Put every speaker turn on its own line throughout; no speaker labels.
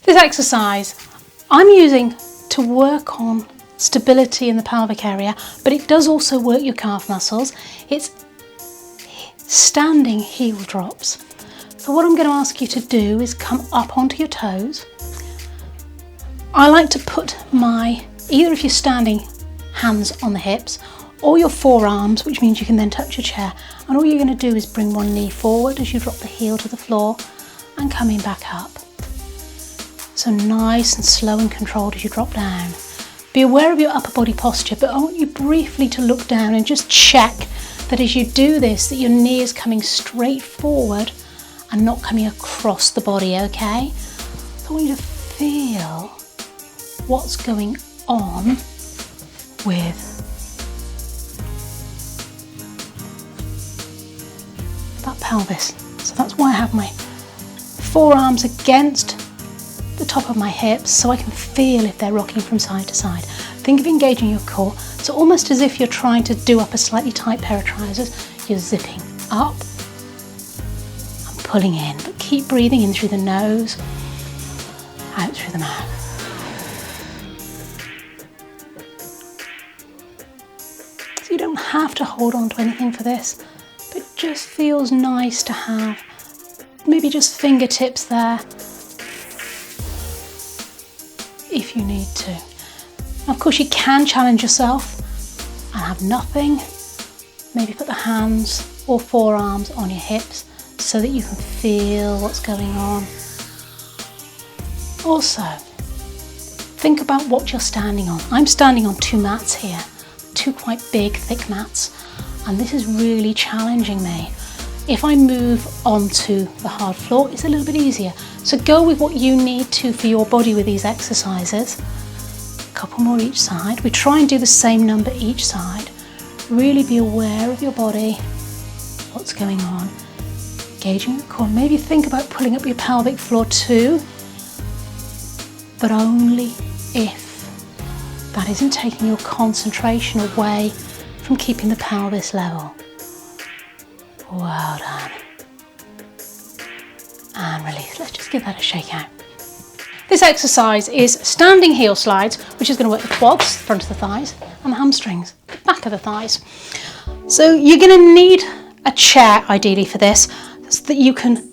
This exercise I'm using to work on stability in the pelvic area, but it does also work your calf muscles. It's standing heel drops. So what I'm going to ask you to do is come up onto your toes. I like to put either if you're standing, hands on the hips, or your forearms, which means you can then touch your chair. And all you're going to do is bring one knee forward as you drop the heel to the floor and coming back up. So nice and slow and controlled as you drop down. Be aware of your upper body posture, but I want you briefly to look down and just check that as you do this, that your knee is coming straight forward and not coming across the body, okay? So I want you to feel what's going on with that pelvis. So that's why I have my forearms against the top of my hips so I can feel if they're rocking from side to side. Think of engaging your core. So almost as if you're trying to do up a slightly tight pair of trousers, you're zipping up and pulling in, but keep breathing in through the nose, out through the mouth. So you don't have to hold on to anything for this, but it just feels nice to have maybe just fingertips there if you need to. Now, of course, you can challenge yourself and have nothing. Maybe put the hands or forearms on your hips so that you can feel what's going on. Also, think about what you're standing on. I'm standing on 2 mats here, 2 quite big, thick mats, and this is really challenging me. If I move onto the hard floor, it's a little bit easier. So go with what you need to for your body with these exercises. A couple more each side. We try and do the same number each side. Really be aware of your body, what's going on. Engaging your core. Maybe think about pulling up your pelvic floor too, but only if that isn't taking your concentration away from keeping the pelvis level. Well done. And release. Let's just give that a shake out. This exercise is standing heel slides, which is going to work the quads, front of the thighs, and the hamstrings, the back of the thighs. So you're going to need a chair ideally for this, so that you can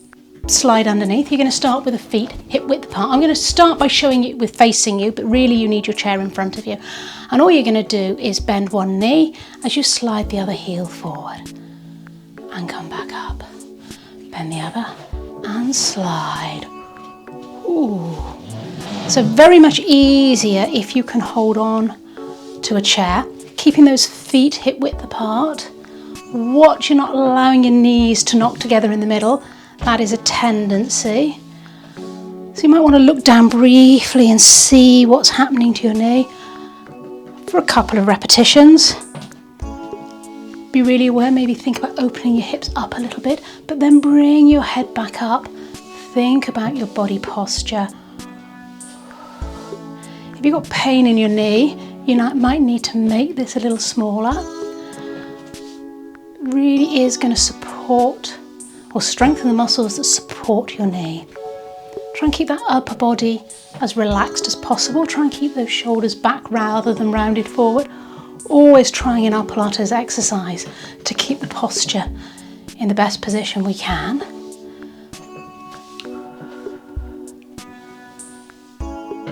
slide underneath. You're going to start with the feet hip width apart. I'm going to start by showing it with facing you, but really you need your chair in front of you. And all you're going to do is bend one knee as you slide the other heel forward. And come back up. Bend the other and slide. Ooh. So very much easier if you can hold on to a chair, keeping those feet hip width apart. Watch you're not allowing your knees to knock together in the middle. That is a tendency. So you might want to look down briefly and see what's happening to your knee for a couple of repetitions. Be really aware, maybe think about opening your hips up a little bit, but then bring your head back up. Think about your body posture. If you've got pain in your knee, you might need to make this a little smaller. It really is going to support or strengthen the muscles that support your knee. Try and keep that upper body as relaxed as possible. Try and keep those shoulders back rather than rounded forward. Always trying in our Pilates exercise to keep the posture in the best position we can.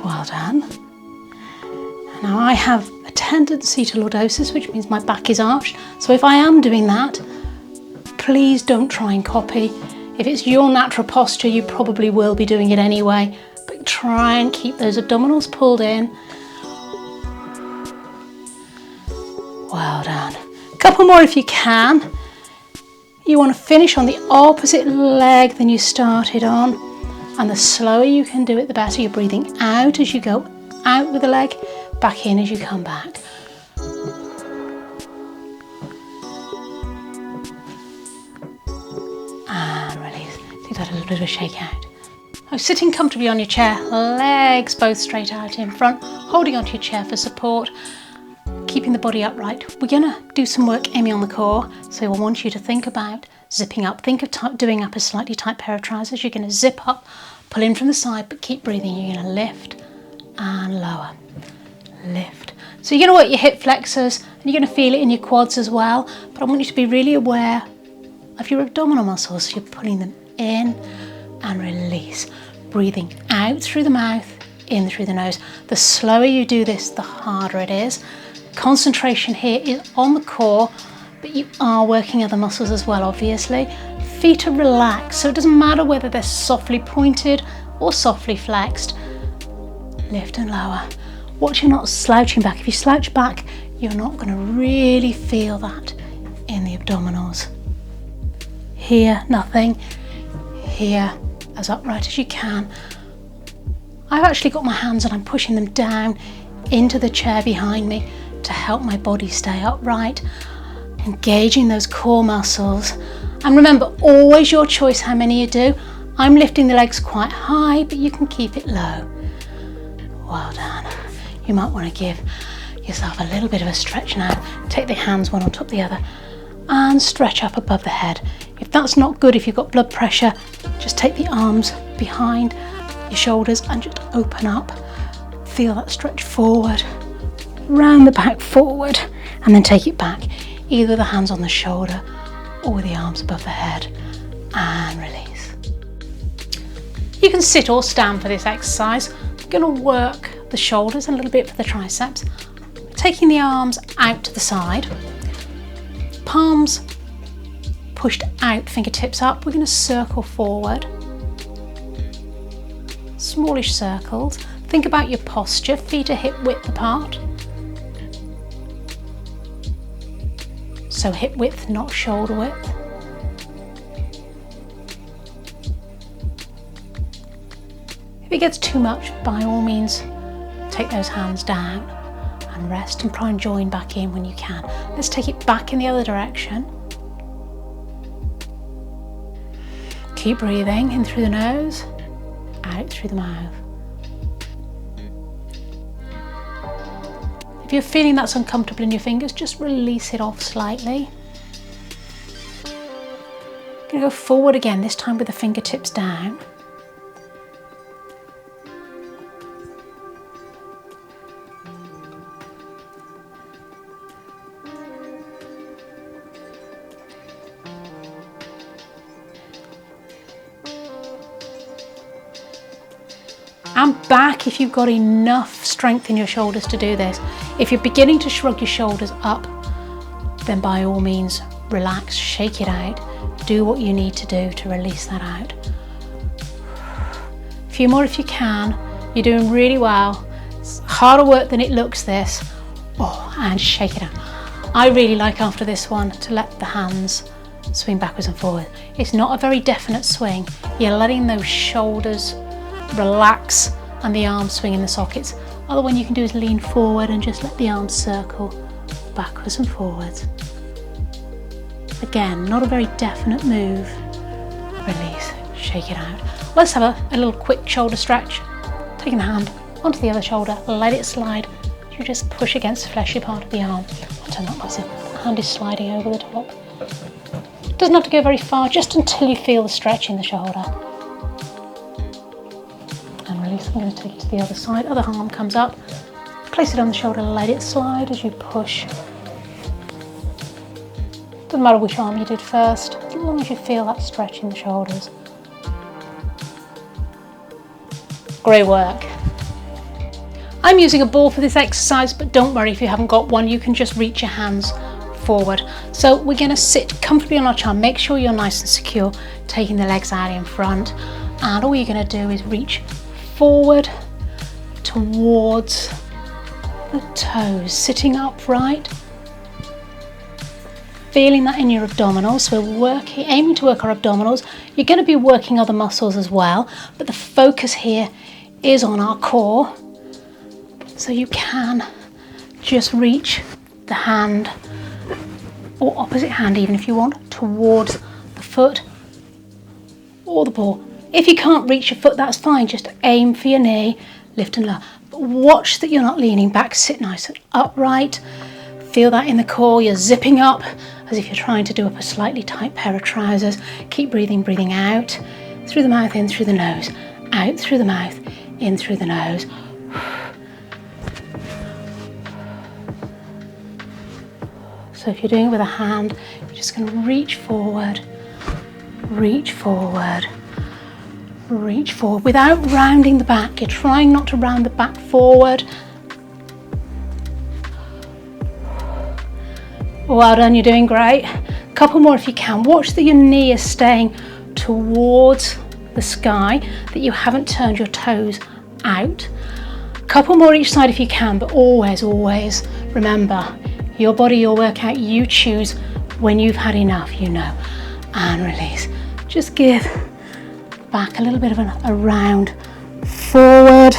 Well done. Now I have a tendency to lordosis, which means my back is arched. So if I am doing that, please don't try and copy. If it's your natural posture, you probably will be doing it anyway, but try and keep those abdominals pulled in. Well done. A couple more if you can. You want to finish on the opposite leg than you started on. And the slower you can do it, the better. You're breathing out as you go out with the leg, back in as you come back. And release. Give that a little bit of a shake out. Now, sitting comfortably on your chair, legs both straight out in front, holding onto your chair for support. Keeping the body upright. We're going to do some work aiming on the core, so I want you to think about zipping up. Think of doing up a slightly tight pair of trousers. You're going to zip up, Pull in from the side, but keep breathing. You're going to lift and lower, lift. So you're going to work your hip flexors and you're going to feel it in your quads as well, but I want you to be really aware of your abdominal muscles. So you're pulling them in and release, breathing out through the mouth, in through the nose. The slower you do this, the harder it is. Concentration here is on the core, but you are working other muscles as well, obviously. Feet are relaxed, so it doesn't matter whether they're softly pointed or softly flexed. Lift and lower. Watch you're not slouching back. If you slouch back, you're not going to really feel that in the abdominals. Here, nothing. Here, as upright as you can. I've actually got my hands and I'm pushing them down into the chair behind me to help my body stay upright, engaging those core muscles. And remember, always your choice how many you do. I'm lifting the legs quite high, but you can keep it low. Well done. You might want to give yourself a little bit of a stretch now. Take the hands one on top of the other and stretch up above the head. If that's not good, if you've got blood pressure, just take the arms behind your shoulders and just open up. Feel that stretch forward, round the back forward, and then take it back, either with the hands on the shoulder or with the arms above the head, and release. You can sit or stand for this exercise. I'm going to work the shoulders and a little bit for the triceps. Taking the arms out to the side, palms pushed out, fingertips up. We're going to circle forward, smallish circles. Think about your posture, feet are hip width apart. So hip width, not shoulder width. If it gets too much, by all means, take those hands down and rest and try and join back in when you can. Let's take it back in the other direction. Keep breathing in through the nose, out through the mouth. If you're feeling that's uncomfortable in your fingers, just release it off slightly. Going to go forward again, this time with the fingertips down. And back if you've got enough strength in your shoulders to do this. If you're beginning to shrug your shoulders up, then by all means relax, shake it out, do what you need to do to release that out. A few more if you can. You're doing really well. It's harder work than it looks, this. Oh, and shake it out. I really like after this one to let the hands swing backwards and forward. It's not a very definite swing. You're letting those shoulders relax and the arms swing in the sockets. Other one you can do is lean forward and just let the arms circle backwards and forwards. Again, not a very definite move. Release, shake it out. Let's have a little quick shoulder stretch. Taking the hand onto the other shoulder, let it slide. You just push against the fleshy part of the arm. Turn that muscle. The hand is sliding over the top. Doesn't have to go very far, just until you feel the stretch in the shoulder. And release. I'm going to take it to the other side. Other arm comes up. Place it on the shoulder, let it slide as you push. Doesn't matter which arm you did first, as long as you feel that stretch in the shoulders. Great work. I'm using a ball for this exercise, but don't worry if you haven't got one, you can just reach your hands forward. So we're going to sit comfortably on our chair, make sure you're nice and secure, taking the legs out in front, and all you're going to do is reach forward towards the toes, sitting upright, feeling that in your abdominals. So we're aiming to work our abdominals. You're going to be working other muscles as well, but the focus here is on our core. So you can just reach the hand, or opposite hand even if you want, towards the foot or the ball. If you can't reach your foot, that's fine. Just aim for your knee, lift and lower. But watch that you're not leaning back. Sit nice and upright. Feel that in the core. You're zipping up as if you're trying to do up a slightly tight pair of trousers. Keep breathing, breathing out through the mouth, in through the nose, out through the mouth, in through the nose. So if you're doing it with a hand, you're just going to reach forward, reach forward, reach forward without rounding the back. You're trying not to round the back forward. Well done, you're doing great. A couple more if you can. Watch that your knee is staying towards the sky, that you haven't turned your toes out. A couple more each side if you can, but always, always remember, your body, your workout, you choose when you've had enough, you know. And release. Just give back a little bit of a round forward,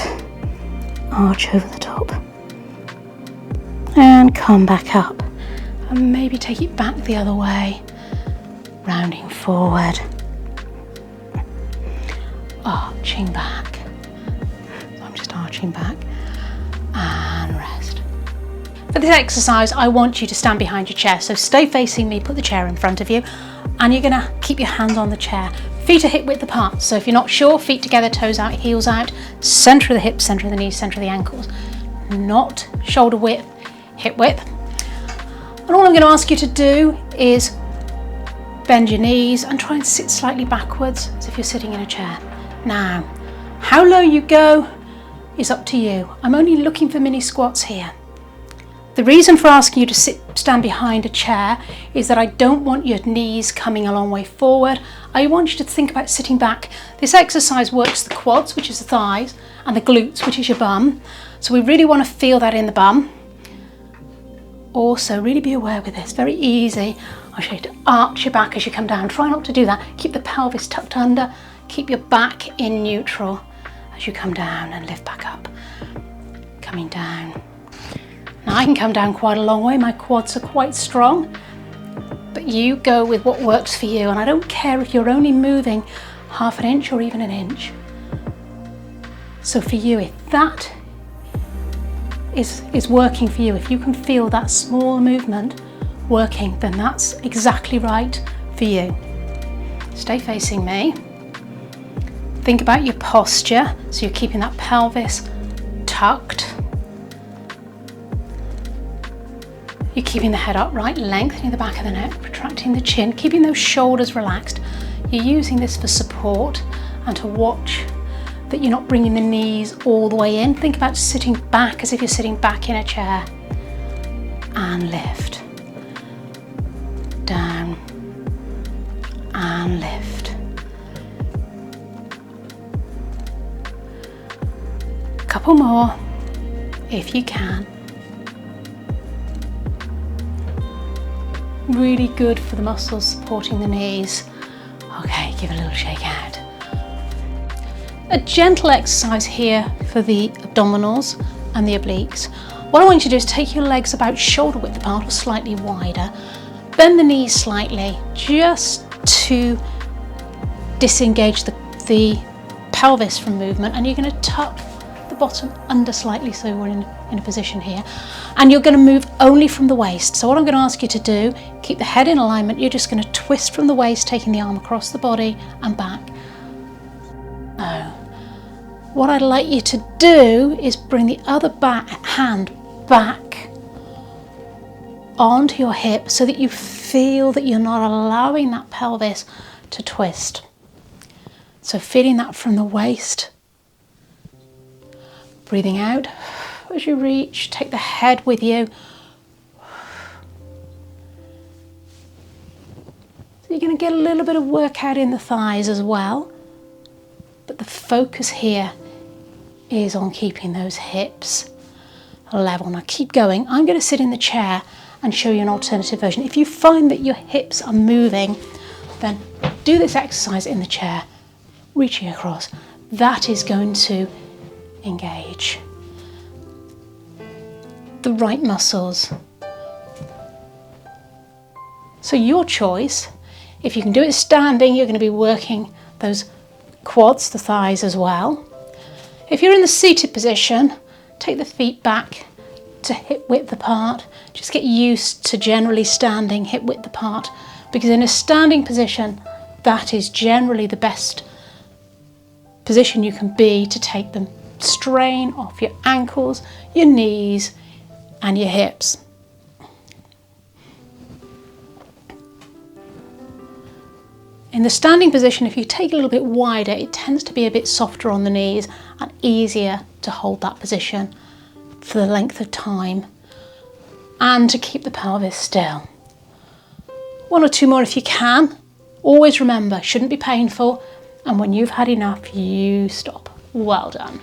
arch over the top, and come back up. And maybe take it back the other way, rounding forward, arching back. So I'm just arching back and rest. For this exercise, I want you to stand behind your chair. So stay facing me, put the chair in front of you, and you're gonna keep your hands on the chair. Feet are hip width apart. So if you're not sure, feet together, toes out, heels out, center of the hips, center of the knees, center of the ankles. Not shoulder width, hip width. And all I'm going to ask you to do is bend your knees and try and sit slightly backwards as if you're sitting in a chair. Now, how low you go is up to you. I'm only looking for mini squats here. The reason for asking you to stand behind a chair is that I don't want your knees coming a long way forward. I want you to think about sitting back. This exercise works the quads, which is the thighs, and the glutes, which is your bum. So we really want to feel that in the bum. Also, really be aware with this, very easy. I'll show you to arch your back as you come down. Try not to do that. Keep the pelvis tucked under. Keep your back in neutral as you come down and lift back up. Coming down. Now I can come down quite a long way. My quads are quite strong, but you go with what works for you. And I don't care if you're only moving half an inch or even an inch. So for you, if that is working for you, if you can feel that small movement working, then that's exactly right for you. Stay facing me. Think about your posture, so you're keeping that pelvis tucked. You're keeping the head upright, lengthening the back of the neck, protracting the chin, keeping those shoulders relaxed. You're using this for support and to watch that you're not bringing the knees all the way in. Think about sitting back as if you're sitting back in a chair. And lift. Down. And lift. Couple more, if you can. Really good for the muscles supporting the knees. Okay, give a little shake out. A gentle exercise here for the abdominals and the obliques. What I want you to do is take your legs about shoulder width apart or slightly wider. Bend the knees slightly just to disengage the pelvis from movement, and you're going to tuck the bottom under slightly so we're in a position here. And you're going to move only from the waist. So what I'm going to ask you to do, keep the head in alignment. You're just going to twist from the waist, taking the arm across the body and back. What I'd like you to do is bring the other hand back onto your hip so that you feel that you're not allowing that pelvis to twist. So feeling that from the waist. Breathing out as you reach, take the head with you. So you're going to get a little bit of workout in the thighs as well. But the focus here is on keeping those hips level. Now keep going. I'm going to sit in the chair and show you an alternative version. If you find that your hips are moving, then do this exercise in the chair, reaching across. That is going to engage the right muscles. So your choice. If you can do it standing, you're going to be working those quads, the thighs as well. If you're in the seated position, take the feet back to hip width apart. Just get used to generally standing hip width apart, because in a standing position, that is generally the best position you can be to take the strain off your ankles, your knees and your hips. In the standing position, if you take it a little bit wider, it tends to be a bit softer on the knees and easier to hold that position for the length of time and to keep the pelvis still. One or two more if you can. Always remember, shouldn't be painful, and when you've had enough, you stop. Well done.